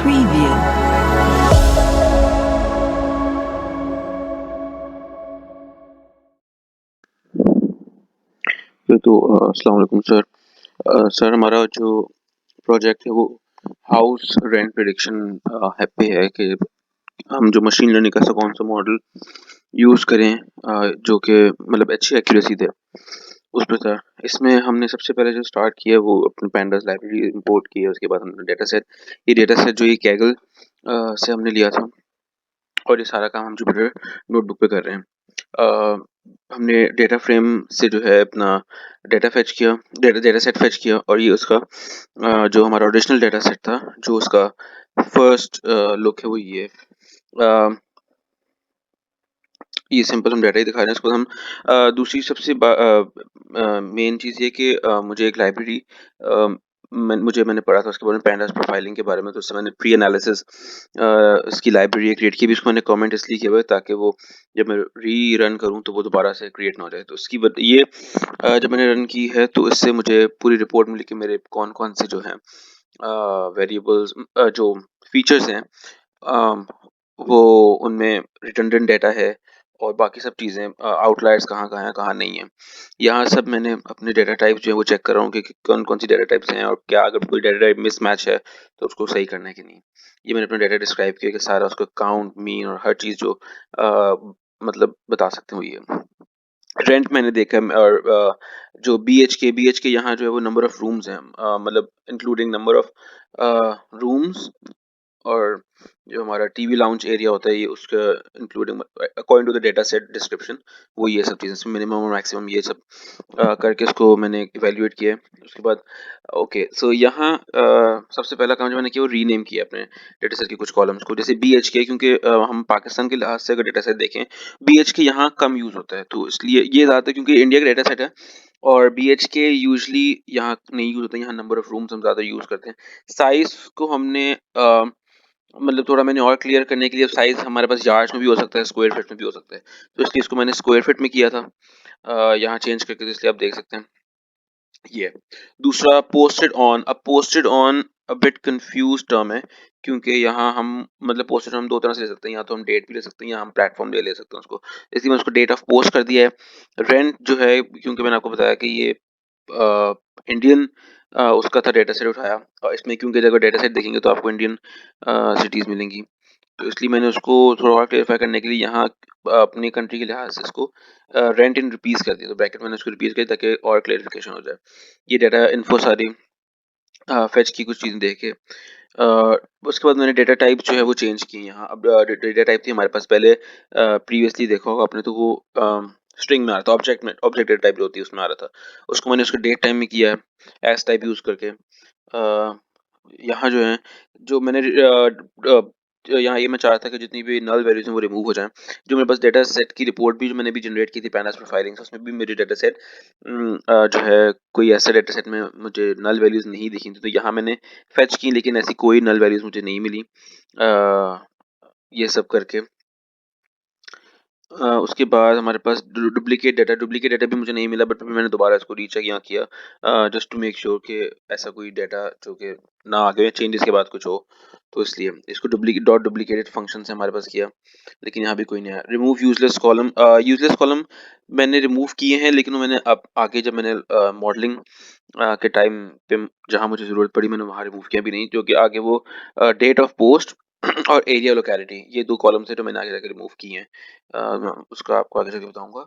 Preview. तो अस्सलाम वालेकुम सर। सर हमारा जो प्रोजेक्ट है वो हाउस रेंट प्रिडिक्शन पे है कि हम जो मशीन लर्निंग का कौन सा मॉडल यूज़ करें जो कि मतलब अच्छी एक्यूरेसी दे उस पर सर। इसमें हमने सबसे पहले जो स्टार्ट किया वो अपने पैंडास लाइब्रेरी इंपोर्ट की है। उसके बाद हमने डेटा सेट जो ये कैगल से हमने लिया था और ये सारा काम हम जुपिटर नोटबुक पे कर रहे हैं। हमने डेटा फ्रेम से जो है अपना डेटा फेच किया, डेटा सेट फेच किया और ये उसका जो हमारा ओरिजिनल डेटा सेट था, जो उसका फर्स्ट लुक है वो ये सिंपल हम डाटा ही दिखा रहे हैं। इसको हम दूसरी सबसे मेन चीज़ ये कि मुझे एक लाइब्रेरी मैंने पढ़ा था उसके बारे में, पैंडास प्रोफाइलिंग के बारे में। तो उससे मैंने प्री एनालिसिस इसकी लाइब्रेरी क्रिएट की भी। उसको मैंने कमेंट इसलिए किया हुआ है ताकि वो जब मैं री रन करूँ तो वो दोबारा से क्रिएट ना हो जाए। तो उसकी ये जब मैंने रन की है तो इससे मुझे पूरी रिपोर्ट मिली कि मेरे कौन कौन से जो हैं वेरिएबल्स जो फीचर्स हैं वो उनमें रिडंडेंट डेटा है और बाकी सब चीज़ें आउटलायर्स कहाँ-कहाँ हैं, कहाँ नहीं है। यहाँ सब मैंने अपने डेटा टाइप जो है वो चेक कर रहा हूँ कि कौन-कौन सी डेटा टाइप्स हैं और क्या अगर कोई डेटा टाइप मिसमैच है तो उसको सही करना है कि नहीं। ये मैंने अपना डेटा डिस्क्राइब किया कि सारा उसका काउंट, मीन और हर चीज़ जो मतलब बता सकते हो ये। रेंट मैंने देखा है और जो बीएचके यहाँ जो है वो नंबर ऑफ रूम्स हैं, मतलब इंक्लूडिंग नंबर ऑफ रूम्स और जो हमारा टीवी लाउंज एरिया होता है ये उसका including according to the data set description वो ये सब चीज़ें मिनिमम और मैक्सिमम ये सब करके उसको मैंने इवेल्युएट किया है। उसके बाद ओके सो यहाँ सबसे पहला काम जो मैंने किया वो रीनेम किया अपने डेटा सेट के कुछ कॉलम्स को, जैसे बीएचके, क्योंकि हम पाकिस्तान के लिहाज से अगर डेटा सेट देखें बीएचके यहाँ कम यूज़ होता है, तो इसलिए ये ज़्यादातर क्योंकि इंडिया का डेटा सेट है और बीएचके यूजली यहाँ नहीं यूज़ होता है। यहाँ नंबर ऑफ रूम्स हम ज़्यादा यूज़ करते हैं। साइज़ को हमने मतलब थोड़ा मैंने और क्लियर करने के लिए साइज़ हमारे पास यार्ड्स में भी हो सकता है, स्क्वायर फीट में भी हो सकता है। तो इसलिए इसको मैंने स्क्वायर फीट में किया था यहाँ चेंज करके, तो इसलिए आप देख सकते हैं ये है। दूसरा posted on a bit confuse term है क्योंकि यहाँ हम मतलब पोस्टेड हम 2 तरह से ले सकते हैं, या तो हम डेट भी ले सकते हैं या हम प्लेटफ़ॉर्म ले सकते हैं उसको। इसलिए मैंने उसको डेट ऑफ पोस्ट कर दिया है। रेंट जो है क्योंकि मैंने आपको बताया कि ये इंडियन उसका था डेटा सेट उठाया और इसमें क्योंकि अगर डेटा सेट देखेंगे तो आपको इंडियन सिटीज़ मिलेंगी। तो इसलिए मैंने उसको थोड़ा और क्लेरिफ़ाई करने के लिए यहाँ अपनी कंट्री के लिहाज़ से इसको रेंट इन रुपीज़ कर दिया। तो ब्रैकेट मैंने उसको रुपीज़ कर दिया ताकि और क्लेरिफ़िकेशन हो जाए। ये डाटा इन्फो सारी फेच की कुछ चीज़ें देख के उसके बाद मैंने डेटा टाइप जो है वो चेंज की यहाँ। अब डेटा टाइप थी हमारे पास पहले प्रीवियसली देखा होगा आपने, तो वो स्ट्रिंग में आ रहा था, ऑब्जेक्ट डेटा टाइप जो होती है उसमें आ रहा था। उसको मैंने उसको डेट टाइप में किया है एस टाइप यूज़ करके। यहाँ जो है जो मैंने यहाँ ये मैं चाह रहा था कि जितनी भी नल वैल्यूज़ हैं वो रिमूव हो जाएँ। जो मेरे पास डेटा सेट की रिपोर्ट भी जो मैंने भी जनरेट की थी पैनास प्रोफाइलिंग से, उसमें भी मेरी डेटा सेट जो है कोई ऐसा डेटा सेट में मुझे नल वैल्यूज़ नहीं दिखी थी। तो यहाँ मैंने फेच की लेकिन ऐसी कोई नल वैल्यूज़ मुझे नहीं मिली ये सब करके। उसके बाद हमारे पास डुप्लीकेट डेटा भी मुझे नहीं मिला, बट फिर मैंने दोबारा इसको रीचेक यहाँ किया जस्ट टू मेक श्योर कि ऐसा कोई डेटा जो कि ना आगे चेंजेस के बाद कुछ हो। तो इसलिए इसको डुप्लीकेटेड फंक्शन से हमारे पास किया, लेकिन यहाँ भी कोई नहीं आया। रिमूव यूजलेस कॉलम मैंने रिमूव किए हैं, लेकिन वो मैंने अब आगे जब मैंने मॉडलिंग के टाइम पे जहाँ मुझे ज़रूरत पड़ी मैंने वहाँ रिमूव किया भी नहीं, जो कि आगे वो डेट ऑफ पोस्ट और एरिया लोकेलिटी ये 2 कॉलम्स हैं जो मैंने आगे जाके रिमूव किए हैं। मैं उसका आपको आगे जाके बताऊँगा।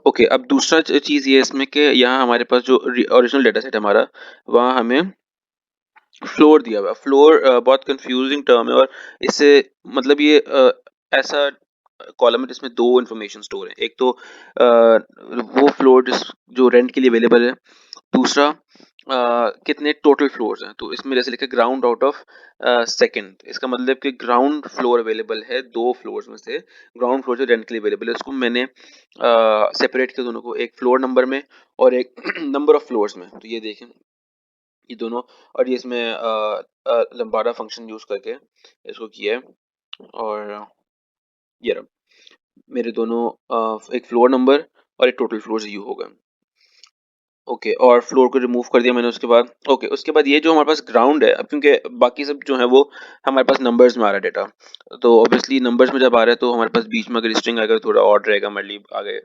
ओके, अब दूसरा चीज़ ये है इसमें कि यहाँ हमारे पास जो ओरिजिनल डेटा सेट है हमारा, वहाँ हमें फ्लोर दिया हुआ है। फ्लोर बहुत कन्फ्यूजिंग टर्म है और इससे मतलब ये ऐसा कॉलम है जिसमें 2 इन्फॉर्मेशन स्टोर है। एक तो वो फ्लोर जो रेंट के लिए अवेलेबल है। दूसरा कितने टोटल फ्लोर्स हैं। तो इसमें जैसे लिखा है ग्राउंड आउट ऑफ सेकंड, इसका मतलब कि ग्राउंड फ्लोर अवेलेबल है 2 फ्लोर्स में से। ग्राउंड फ्लोर जो रेंट के लिए अवेलेबल है उसको मैंने सेपरेट किया दोनों को, एक फ्लोर नंबर में और एक नंबर ऑफ फ्लोर्स में। तो ये देखें ये दोनों, और ये इसमें लम्बाडा फंक्शन यूज़ करके इसको किया है और ये रहा मेरे दोनों एक फ्लोर नंबर और एक टोटल फ्लोर्स यू हो गए। ओके, और फ्लोर को रिमूव कर दिया मैंने उसके बाद। ओके, उसके बाद ये जो हमारे पास ग्राउंड है, अब क्योंकि बाकी सब जो है वो हमारे पास नंबर्स में आ रहा है डेटा, तो ऑब्वियसली नंबर्स में जब आ रहा है तो हमारे पास बीच में अगर स्ट्रिंग आएगा तो थोड़ा ऑड रहेगा हमारे लिए आगे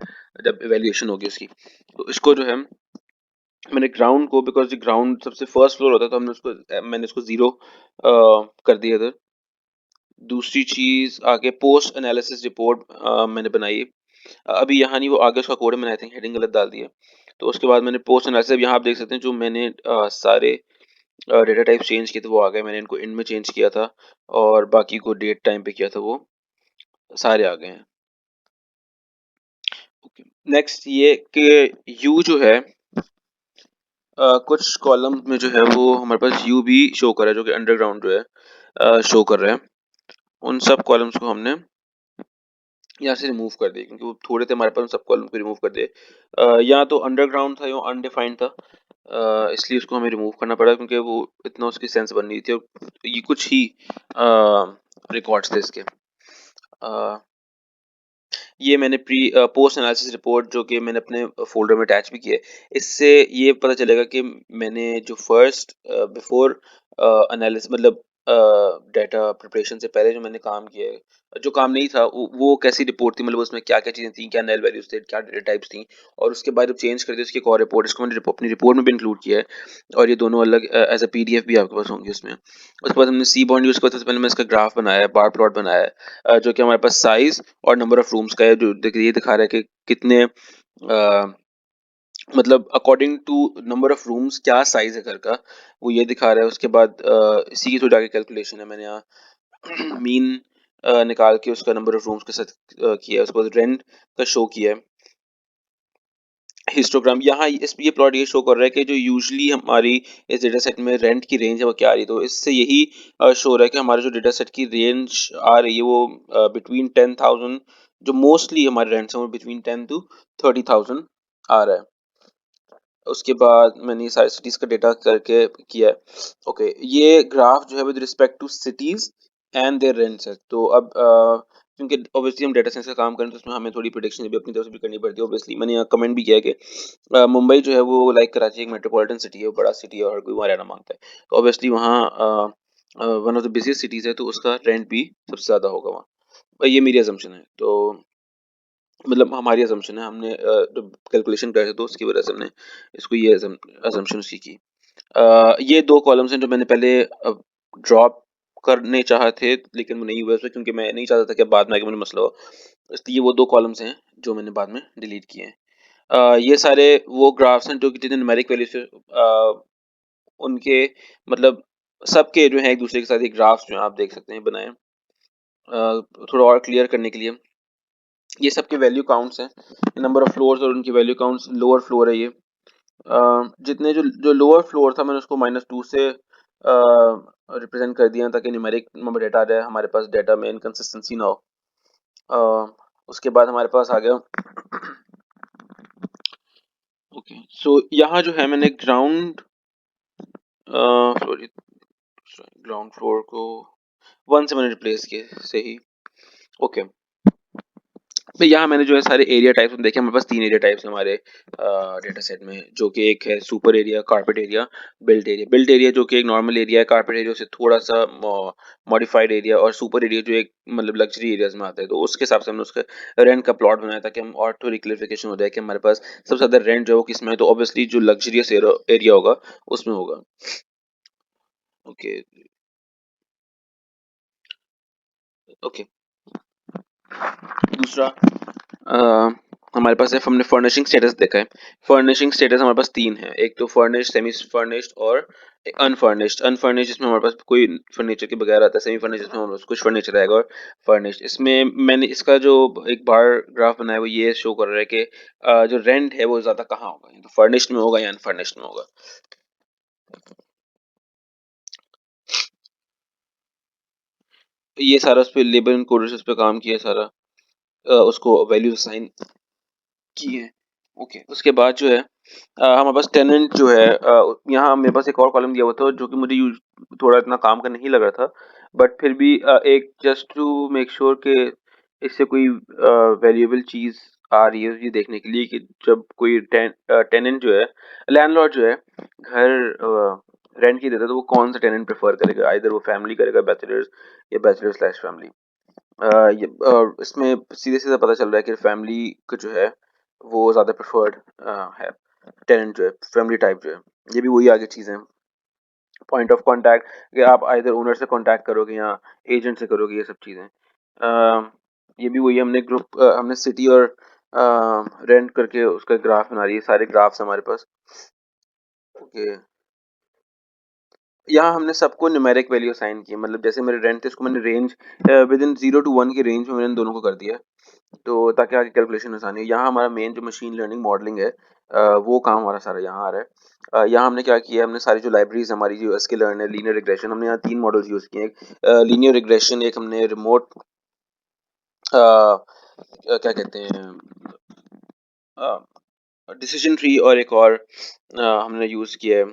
जब इवैल्यूएशन होगी उसकी। तो इसको जो है मैंने ग्राउंड को, बिकॉज़ ग्राउंड सबसे फर्स्ट फ्लोर होता है, तो हमने उसको मैंने उसको 0 कर दिया इधर। दूसरी चीज़ आगे पोस्ट एनालिसिस रिपोर्ट मैंने बनाई। अभी यहाँ नहीं, वो आगे उसका कोड है, मैंने आई थिंक हेडिंग गलत डाल दी है। तो उसके बाद मैंने पोस्ट एनालिसिस, यहाँ आप देख सकते हैं जो मैंने सारे डेटा टाइप्स चेंज किए थे वो आ गए। मैंने इनको इंड में चेंज किया था और बाकी को डेट टाइम पे किया था, वो सारे आ गए हैं। ओके, नेक्स्ट ये कि यू जो है कुछ कॉलम में जो है वो हमारे पास यू भी शो कर रहा है, जो कि अंडरग्राउंड जो है शो कर रहा है। उन सब कॉलम्स को हमने यहाँ से रिमूव कर दिए, क्योंकि वो थोड़े थे हमारे पास, सब कॉलम को रिमूव कर दिए। या तो अंडरग्राउंड था या अनडिफाइंड था, इसलिए उसको हमें रिमूव करना पड़ा, क्योंकि वो इतना उसकी सेंस बन रही थी और ये कुछ ही रिकॉर्ड्स थे इसके। ये मैंने पोस्ट एनालिसिस रिपोर्ट जो कि मैंने अपने फ़ोल्डर में अटैच भी किया है। इससे ये पता चलेगा कि मैंने जो फर्स्ट बिफ़ोर मतलब डाटा प्रिपरेशन से पहले जो मैंने काम किया है, जो काम नहीं था वो कैसी रिपोर्ट थी, मतलब उसमें क्या-क्या चीज़ें थी, क्या नल वैल्यूज़ थे, क्या डेटा टाइप्स थी, और उसके बाद जब चेंज कर दिया उसकी एक और रिपोर्ट, इसको मैंने अपनी रिपोर्ट में भी इंक्लूड किया है, और ये दोनों अलग एज़ अ पीडीएफ भी आपके पास होंगे उसमें। उसके बाद हमने सीबॉन्ड यूज़ किया, सबसे पहले मैंने इसका ग्राफ बनाया है, बार प्लॉट बनाया है, जो कि हमारे पास साइज़ और नंबर ऑफ रूम्स का है, जो ये दिखा रहा है कि कितने मतलब according to number of rooms क्या साइज है घर का, वो ये दिखा रहा है। उसके बाद इसी की थोड़ी आगे कैलकुलेशन है, मैंने यहाँ मीन निकाल के उसका नंबर ऑफ रूम्स के साथ किया है। उसके बाद रेंट का शो किया है, हिस्टोग्राम। यहाँ इस ये प्लॉट ये शो कर रहा है कि जो यूजुअली हमारी इस डेटा सेट में रेंट की रेंज है वो क्या आ रही है, तो इससे यही शो हो रहा है कि हमारे जो डेटा सेट की रेंज आ रही है वो बिटवीन 10,000, जो मोस्टली हमारे रेंट्स हैं वो बिटवीन 10 to 30,000 आ रहा है। उसके बाद मैंने ये सारी सिटीज़ का डेटा करके किया है। ओके, ये ग्राफ जो है with respect to cities and their rents है। तो अब क्योंकि ऑब्वियसली हम डेटा साइंस का काम करें तो उसमें हमें थोड़ी प्रेडिक्शन भी अपनी तरफ से भी करनी पड़ती है। ऑब्वियसली मैंने यहाँ कमेंट भी किया है कि मुंबई जो है वो लाइक कराची एक मेट्रोपॉलिटन सिटी है, वो बड़ा सिटी है और हर कोई वहाँ रहना मांगता है। तो ऑब्वियसली वहाँ वन ऑफ द बिज़ीएस्ट सिटीज़ है, तो उसका रेंट भी सबसे ज़्यादा होगा वहाँ। ये मेरी असम्पशन है। तो मतलब हमारी असम्पशन है, हमने जब कैलकुलेशन करे थे तो उसकी वजह से हमने इसको ये असम्पशन उसकी की। ये 2 कॉलम्स हैं जो मैंने पहले ड्रॉप करने चाहे थे, लेकिन वो नहीं हुए उसमें, क्योंकि मैं नहीं चाहता था कि बाद में आके मुझे मसला हो। इसलिए ये वो 2 कॉलम्स हैं जो मैंने बाद में डिलीट किए हैं। ये सारे वो ग्राफ्स हैं जो कि जिन्हें न्यूमेरिक वैल्यू से उनके मतलब सबके जो हैं एक-दूसरे के साथ ये ग्राफ्स जो हैं आप देख सकते हैं बनाए हैं। थोड़ा और क्लियर करने के लिए ये सबके वैल्यू काउंट्स हैं, नंबर ऑफ फ्लोर्स और उनकी वैल्यू काउंट्स। लोअर फ्लोर है ये। जितने जो जो लोअर फ्लोर था मैंने उसको -2 से रिप्रेजेंट कर दिया ताकि न्यूमेरिक नंबर डेटा आ जाए, हमारे पास डेटा में इनकंसिस्टेंसी ना हो। उसके बाद हमारे पास आ गया। ओके, सो यहाँ जो है मैंने ग्राउंड सॉरी ग्राउंड फ्लोर को 1 से मैंने रिप्लेस किया सही। ओके, तो यहाँ मैंने जो है सारे एरिया टाइप्स देखे। हमारे पास 3 एरिया टाइप्स हैं हमारे डेटा सेट में, जो कि एक है super area, carpet area, built area. Built area जो कि एक नॉर्मल एरिया है, कारपेट एरिया से थोड़ा सा मॉडिफाइड एरिया, और सुपर एरिया जो एक मतलब लग्जरी एरियाज में आता है। तो उसके हिसाब से हमने उसका रेंट का प्लॉट बनाया ताकि हम और थोड़ी क्लियरिफिकेशन हो जाए कि हमारे पास सबसे ज़्यादा रेंट जो है वो किस में है, तो ऑब्वियसली जो लग्जरियस एरिया होगा उसमें होगा। Okay, okay. दूसरा अ, हमारे पास है, हमने फर्निशिंग स्टेटस देखा है। फर्निशिंग स्टेटस हमारे पास 3 है, एक तो फर्निश्ड, सेमी फर्निश्ड और अनफर्निश्ड। अनफर्निश्ड जिसमें हमारे पास कोई फर्नीचर के बगैर आता है, सेमी फर्निश्ड जिसमें हमारे पास कुछ फर्नीचर आएगा, और फर्निश्ड। इसमें मैंने इसका जो एक बार ग्राफ बनाया है वो ये शो कर रहा है कि जो रेंट है वो ज़्यादा कहाँ होगा, तो फर्निश्ड में होगा या अनफर्निश्ड में होगा। ये सारा उस पे लेबर एंड कोडेक्स उस पे काम किया है सारा, उसको वैल्यूज असाइन की है। ओके, उसके बाद जो है हमारे पास टेनेंट जो है, यहाँ मेरे पास एक और कॉलम दिया हुआ था जो कि मुझे यूज थोड़ा इतना काम का नहीं लग रहा था, बट फिर भी एक जस्ट टू मेक श्योर कि इससे कोई वैल्यूएबल चीज़ आ रही है ये देखने के लिए कि जब कोई टेनेंट जो है, लैंडलॉर्ड जो है घर रेंट की देता है तो वो कौन सा टेनेंट प्रेफर करेगा, आइदर वो फैमिली करेगा बैचलर्स या बैचलर स्लैश फैमिली। इसमें सीधे सीधे पता चल रहा है कि फैमिली का जो है वो ज़्यादा प्रेफर्ड है, टेनेंट जो है फैमिली टाइप जो है। ये भी वही आगे चीज़ें हैं, पॉइंट ऑफ कांटेक्ट कि आप आइदर ओनर से कांटेक्ट करोगे या एजेंट से करोगे, ये सब चीज़ें। ये भी वही हमने हमने सिटी और रेंट करके उसका ग्राफ बना रही है, सारे ग्राफ्स हमारे पास। ओके, यहाँ हमने सबको न्यूमेरिक वैल्यू असाइन की है, मतलब जैसे मेरे रेंट थे उसको मैंने रेंज विद इन 0 to 1 की रेंज में मैंने दोनों को कर दिया है, तो ताकि आगे कैलकुलेशन आसानी हो। यहाँ हमारा मेन जो मशीन लर्निंग मॉडलिंग है, वो काम हमारा सारा यहाँ आ रहा है। यहाँ हमने क्या किया है, हमने सारी जो लाइब्रेरीज हमारी जो एसके लर्न है, लीनियर रिग्रेशन, हमने यहाँ 3 मॉडल्स यूज़ किए हैं। एक लीनियर रिग्रेशन, एक हमने रिमोट क्या कहते हैं डिसीजन ट्री, और एक और हमने यूज़ किया है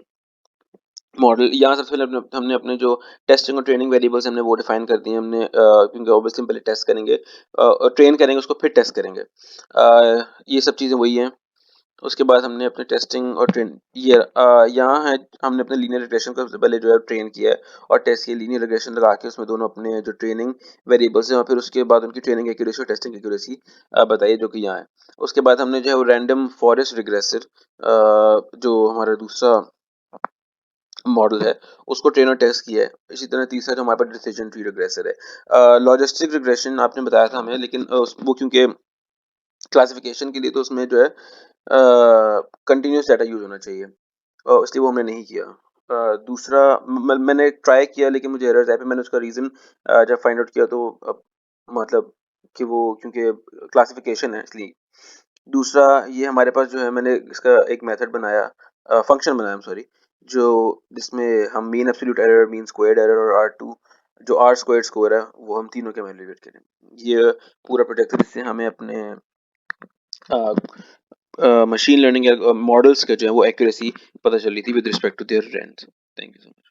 मॉडल। यहाँ सबसे पहले हमने अपने जो टेस्टिंग और ट्रेनिंग वेरिएबल्स हमने वो डिफाइन कर दिए हमने, क्योंकि ऑब्वियसली पहले टेस्ट करेंगे और ट्रेन करेंगे उसको, फिर टेस्ट करेंगे। ये सब चीज़ें वही हैं। उसके बाद हमने अपने टेस्टिंग और ट्रेन ये यहाँ है, हमने अपने लीनियर रिग्रेशन को सबसे पहले जो है ट्रेन किया है और टेस्ट किया, लीनियर रिग्रेशन लगा के उसमें दोनों अपने जो ट्रेनिंग वेरिएबल्स हैं और फिर उसके बाद उनकी ट्रेनिंग एक्यूरेसी और टेस्टिंग एक्यूरेसी बताइए, जो कि यहाँ है। उसके बाद हमने जो है वो रैंडम फॉरेस्ट रिग्रेसर जो हमारा दूसरा मॉडल है उसको ट्रेन और टेस्ट किया है। इसी तरह तीसरा जो हमारे पास डिसीजन ट्री रिग्रेसर है। लॉजिस्टिक रिग्रेशन आपने बताया था हमें, लेकिन वो क्योंकि क्लासिफिकेशन के लिए तो उसमें जो है कंटिन्यूस डाटा यूज़ होना चाहिए, इसलिए वो हमने नहीं किया। दूसरा मैंने ट्राई किया लेकिन मुझे एरर्स आए, फिर मैंने उसका रीज़न जब फाइंड आउट किया तो मतलब कि वो क्योंकि क्लासिफिकेशन है इसलिए। दूसरा ये हमारे पास जो है मैंने इसका एक मेथड बनाया, फंक्शन बनाया, सॉरी, जो जिसमें हम mean absolute error, mean squared error और R2 जो R स्क्वायर्ड स्कोर है वो हम तीनों के वैल्यूएट करें। ये पूरा प्रोजेक्ट है जिससे हमें अपने मशीन लर्निंग या मॉडल्स का जो है वो एक्यूरेसी पता चली थी with respect to their range. Thank you so much.